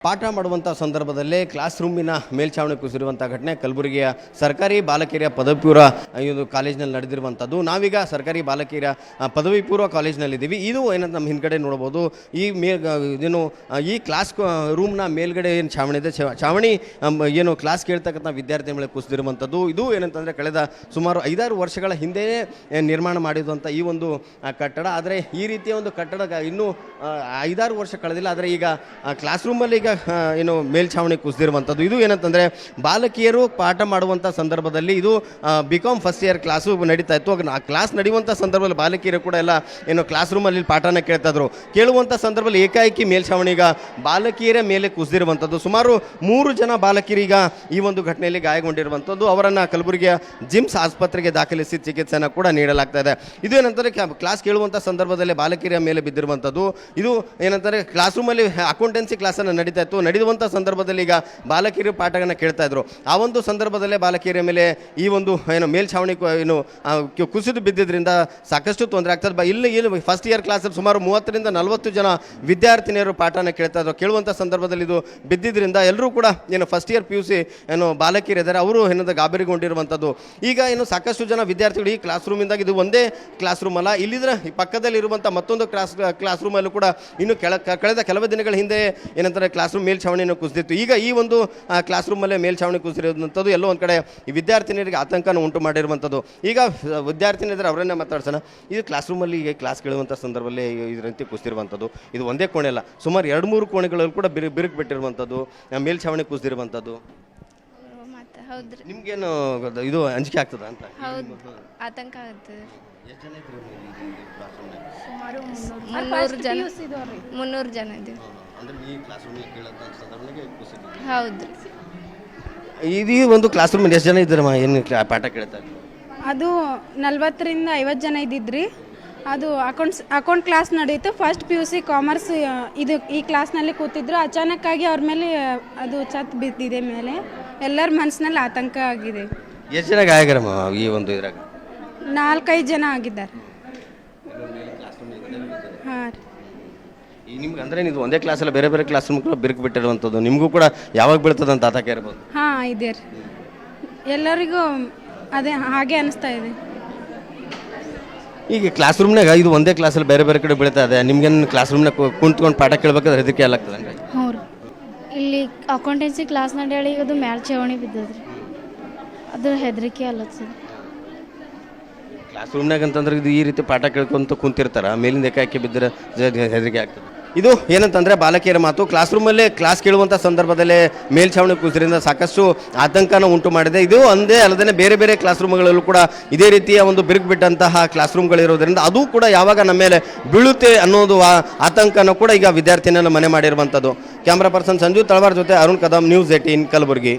ಪಾಠ ಮಾಡುವಂಥ ಸಂದರ್ಭದಲ್ಲೇ ಕ್ಲಾಸ್ ರೂಮಿನ ಮೇಲ್ಛಾವಣಿ ಕುಸಿರುವಂಥ ಘಟನೆ ಕಲಬುರಗಿಯ ಸರ್ಕಾರಿ ಬಾಲಕಿಯರ ಪದವಿ ಪೂರ್ವ ಇದು ಕಾಲೇಜಿನಲ್ಲಿ ನಡೆದಿರುವಂಥದ್ದು. ನಾವೀಗ ಸರ್ಕಾರಿ ಬಾಲಕಿಯರ ಪದವಿ ಪೂರ್ವ ಕಾಲೇಜಿನಲ್ಲಿದ್ದೀವಿ. ಇದು ಏನಂತ ನಮ್ಮ ಹಿಂದ್ಗಡೆ ನೋಡ್ಬೋದು. ಈ ಕ್ಲಾಸ್ ರೂಮ್ನ ಮೇಲ್ಗಡೆ ಏನು ಛಾವಣಿ ಇದೆ, ಛಾವಣಿ ಏನು ಕ್ಲಾಸ್ ಕೇಳ್ತಕ್ಕಂಥ ವಿದ್ಯಾರ್ಥಿ ಮೇಲೆ ಕುಸಿದಿರುವಂಥದ್ದು. ಇದು ಏನಂತಂದರೆ ಕಳೆದ ಸುಮಾರು 5-6 ವರ್ಷಗಳ ಹಿಂದೆ ನಿರ್ಮಾಣ ಮಾಡಿರುವಂಥ ಈ ಒಂದು ಕಟ್ಟಡ. ಆದರೆ ಈ ರೀತಿಯ ಒಂದು ಕಟ್ಟಡ ಇನ್ನೂ 5-6 ವರ್ಷ ಕಳೆದಿಲ್ಲ. ಆದರೆ ಈಗ ಕ್ಲಾಸ್ ರೂಮಲ್ಲಿ ಈಗ ಏನು ಮೇಲ್ಛಾವಣಿ ಕುಸಿದಿರುವಂಥದ್ದು. ಇದು ಏನಂತಂದರೆ ಬಾಲಕಿಯರು ಪಾಠ ಮಾಡುವಂಥ ಸಂದರ್ಭದಲ್ಲಿ ಇದು BCom ಫಸ್ಟ್ ಇಯರ್ ಕ್ಲಾಸು ನಡೀತಾ ಇತ್ತು. ಆ ಕ್ಲಾಸ್ ನಡೆಯುವಂಥ ಸಂದರ್ಭದಲ್ಲಿ ಬಾಲಕಿಯರು ಕೂಡ ಎಲ್ಲ ಏನು ಕ್ಲಾಸ್ ರೂಮಲ್ಲಿ ಪಾಠನ ಕೇಳ್ತಾಯಿದ್ರು. ಕೇಳುವಂಥ ಸಂದರ್ಭದಲ್ಲಿ ಏಕಾಏಕಿ ಮೇಲ್ಛಾವಣಿ ಈಗ ಬಾಲಕಿಯರ ಮೇಲೆ ಕುಸಿದಿರುವಂಥದ್ದು. ಸುಮಾರು 3 ಜನ ಬಾಲಕಿಯರೀಗ ಈ ಒಂದು ಘಟನೆಯಲ್ಲಿ ಗಾಯಗೊಂಡಿರುವಂಥದ್ದು. ಅವರನ್ನು ಕಲಬುರಗಿಯ ಜಿಮ್ಸ್ ಆಸ್ಪತ್ರೆಗೆ ದಾಖಲಿಸಿ ಚಿಕಿತ್ಸೆಯನ್ನು ಕೂಡ ನೀಡಲಾಗ್ತಾ ಇದೆ. ಇದು ಏನಂತಾರೆ ಕ್ಲಾಸ್ ಕೇಳುವಂಥ ಸಂದರ್ಭದಲ್ಲಿ ಬಾಲಕಿಯರ ಮೇಲೆ ಬಿದ್ದಿರುವಂಥದ್ದು. ಇದು ಏನಂತಾರೆ ಕ್ಲಾಸ್ ರೂಮಲ್ಲಿ ಅಕೌಂಟೆನ್ಸಿ ಕ್ಲಾಸನ್ನು ನಡೀತಾ ಇತ್ತು. ನಡೆಯುವಂಥ ಸಂದರ್ಭದಲ್ಲಿ ಈಗ ಬಾಲಕಿಯರು ಪಾಠವನ್ನು ಕೇಳ್ತಾ ಇದ್ರು. ಆ ಒಂದು ಸಂದರ್ಭದಲ್ಲೇ ಬಾಲಕಿಯರ ಮೇಲೆ ಈ ಒಂದು ಏನು ಮೇಲ್ಛಾವಣಿ ಏನು ಕುಸಿದು ಬಿದ್ದಿದ್ದರಿಂದ ಸಾಕಷ್ಟು ತೊಂದರೆ ಆಗ್ತದೆ. ಇಲ್ಲಿ ಫಸ್ಟ್ ಇಯರ್ ಕ್ಲಾಸಲ್ಲಿ ಸುಮಾರು 30ರಿಂದ 40 ಜನ ವಿದ್ಯಾರ್ಥಿನಿಯರು ಪಾಠನ ಕೇಳ್ತಾ ಇದ್ರು. ಕೇಳುವಂಥ ಸಂದರ್ಭದಲ್ಲಿ ಇದು ಬಿದ್ದಿದ್ದರಿಂದ ಎಲ್ಲರೂ ಕೂಡ ಏನು ಫಸ್ಟ್ ಇಯರ್ PUC ಏನು ಬಾಲಕಿಯರಿದ್ದಾರೆ ಅವರು ಏನಂತ ಗಾಬರಿಗೊಂಡಿರುವಂಥದ್ದು. ಈಗ ಏನು ಸಾಕಷ್ಟು ಜನ ವಿದ್ಯಾರ್ಥಿಗಳು ಈ ಕ್ಲಾಸ್ ರೂಮಿಂದಾಗಿ ಇದು ಒಂದೇ ಕ್ಲಾಸ್ ರೂಮ್ ಅಲ್ಲ, ಇಲ್ಲಿದ್ರೆ ಪಕ್ಕದಲ್ಲಿರುವಂಥ ಮತ್ತೊಂದು ಕ್ಲಾಸ್ ರೂಮಲ್ಲೂ ಕೂಡ ಇನ್ನು ಕಳೆದ ಕೆಲವು ದಿನಗಳ ಹಿಂದೆ ಏನಂತಾರೆ ಕ್ಲಾಸ್ ರೂಮ್ ಮೇಲ್ಛಾವಣಿಯನ್ನು ಕುಸಿದಿತ್ತು. ಈಗ ಈ ಒಂದು ಕ್ಲಾಸ್ ರೂಮಲ್ಲೇ ಮೇಲ್ಛಾವಣಿ ಕುಸಿದಿರುವಂಥದ್ದು ಎಲ್ಲೋ ಒಂದು ಕಡೆ ಈ ವಿದ್ಯಾರ್ಥಿನಿಯರಿಗೆ ಆತಂಕನ ಉಂಟು ಮಾಡಿರುವಂಥದ್ದು. ಈಗ ವಿದ್ಯಾರ್ಥಿನಿಯರು ಅವರನ್ನೇ ಮಾತಾಡ್ಸೋಣ. ಇದು ಕ್ಲಾಸ್ ರೂಮಲ್ಲಿ ಈಗ ಕ್ಲಾಸ್ ಕೇಳುವಂಥ ಸಂದರ್ಭದಲ್ಲಿ ಇದರಂತೆ ಕುಸಿದಿರುವಂಥದ್ದು. ಇದು ಒಂದೇ ಕೋಣೆ ಅಲ್ಲ, ಸುಮಾರು 2-3 ಕೋಣೆಗಳಲ್ಲಿ ಕೂಡ ಬಿರುಕು ಬಿಟ್ಟಿರುವಂಥದ್ದು, ಮೇಲ್ಛಾವಣಿ ಕುಸಿದಿರುವಂಥದ್ದು. ಹೌದ್ರಿ, ನಿಮ್ಗೇನು ಇದು ಅಂಜಿಕೆ ಆಗ್ತದ ಅಂತ? ಹೌದು, ಆತಂಕ ಆಗುತ್ತೆ. ಎಷ್ಟು ಜನ ಇದ್ರು ಸುಮಾರು 300 ಜನ ಇದ್ದೀವಿ. ಅಂದ್ರೆ ಈ ಕ್ಲಾಸ್ ರೂಮಿಗೆ ಕೇಳಂತ ಸಂದರ್ಭಕ್ಕೆ ಕುಸಿದಿದೆ. ಹೌದು, ಇದು ಒಂದು ಕ್ಲಾಸ್ ರೂಮ್ ಎಷ್ಟು ಜನ ಇದ್ದಾರಮ್ಮ ಏನು ಪಾಠ ಕೇಳ್ತಾರೆ? ಅದು 40ರಿಂದ 50 ಜನ ಇದ್ದಿದ್ರಿ. ಅದು ಅಕೌಂಟ್ ಕ್ಲಾಸ್ ನಡೀತು. ಫಸ್ಟ್ PUC ಕಾಮರ್ಸ್ ಇದು ಈ ಕ್ಲಾಸ್ನಲ್ಲಿ ಕೂತಿದ್ರು. ಅಚಾನಕ್ಕಾಗಿ ಅವ್ರ ಮೇಲೆ ಅದು ಛತ್ ಬಿದ್ದಿದೆ ಮೇಲೆ. ಎಲ್ಲರ ಮನಸ್ಸಿನಲ್ಲಿ ಆತಂಕ ಆಗಿದೆ. ಎಷ್ಟು ಜನ ಗಾಯಕರಮ್ಮ ಈ ಒಂದು ಇದ್ರಾಗ? 4-5 ಜನ ಆಗಿದ್ದಾರೆ. ಹಾಂ ಈ ನಿಮ್ಗೆ ಅಂದ್ರೆ ಇದು ಒಂದೇ ಕ್ಲಾಸಲ್ಲಿ ಬೇರೆ ಬೇರೆ ಕ್ಲಾಸ್ ರೂಮ್ ಕೂಡ ಬಿರುಕು ಬಿಟ್ಟಿರುವಂಥದ್ದು. ನಿಮಗೂ ಕೂಡ ಯಾವಾಗ ಬೀಳ್ತದೆ ಅಂತ ಆತಂಕ ಇರ್ಬೋದು. ಹಾಂ ಇದೆ ರೀ, ಎಲ್ಲರಿಗೂ ಅದೇ ಹಾಗೆ ಅನಿಸ್ತಾ ಇದೆ. ಈಗ ಕ್ಲಾಸ್ ರೂಮ್ನಾಗ ಇದು ಒಂದೇ ಕ್ಲಾಸಲ್ಲಿ ಬೇರೆ ಬೇರೆ ಕಡೆ ಬೀಳ್ತಾ ಇದೆ. ನಿಮ್ಗೇನು ಕ್ಲಾಸ್ ರೂಮ್ನಾಗ ಕುಂತ್ಕೊಂಡು ಪಾಠ ಕೇಳಬೇಕಾದ್ರೆ ಹೆದರಿಕೆ ಆಗ್ತದೆ ಅಂದ್ರೆ? ಹ್ಞೂ ರೀ, ಇಲ್ಲಿ ಅಕೌಂಟೆನ್ಸಿ ಕ್ಲಾಸ್ ನಡಿ ಅದು ಮೇಲ್ಛಾವಣಿ ಬಿದ್ದದ್ರಿ, ಅದು ಹೆದರಿಕೆ ಅಲ್ಲತ್ತದ. ಕ್ಲಾಸ್ ರೂಮ್ನಾಗ ಅಂತಂದ್ರೆ ಇದು ಈ ರೀತಿ ಪಾಠ ಕೇಳ್ಕೊಂತ ಕುಂತಿರ್ತಾರ, ಮೇಲಿಂದ ಏಕಾಏಕಿ ಬಿದ್ದರೆ ಹೆದರಿಕೆ ಆಗ್ತದೆ. ಇದು ಏನಂತಂದರೆ ಬಾಲಕಿಯರ ಮಾತು. ಕ್ಲಾಸ್ ರೂಮಲ್ಲೇ ಕ್ಲಾಸ್ ಕೇಳುವಂಥ ಸಂದರ್ಭದಲ್ಲೇ ಮೇಲ್ಛಾವಣಿ ಕುಸಿದ್ರಿಂದ ಸಾಕಷ್ಟು ಆತಂಕನ ಉಂಟು ಮಾಡಿದೆ. ಇದು ಒಂದೇ ಅಲ್ಲದೆ ಬೇರೆ ಬೇರೆ ಕ್ಲಾಸ್ ರೂಮ್ಗಳಲ್ಲೂ ಕೂಡ ಇದೇ ರೀತಿಯ ಒಂದು ಬಿರುಕು ಬಿಟ್ಟಂತಹ ಕ್ಲಾಸ್ ರೂಮ್ಗಳಿರೋದ್ರಿಂದ ಅದು ಕೂಡ ಯಾವಾಗ ನಮ್ಮ ಮೇಲೆ ಬೀಳುತ್ತೆ ಅನ್ನೋದು ಆತಂಕನ ಕೂಡ ಈಗ ವಿದ್ಯಾರ್ಥಿನಿಯನ್ನ ಮನೆ ಮಾಡಿರುವಂಥದ್ದು. ಕ್ಯಾಮ್ರಾ ಪರ್ಸನ್ ಸಂಜು ತಳವಾರ್ ಜೊತೆ ಅರುಣ್ ಕದಂ, ನ್ಯೂಸ್ 18 ಕಲಬುರಗಿ.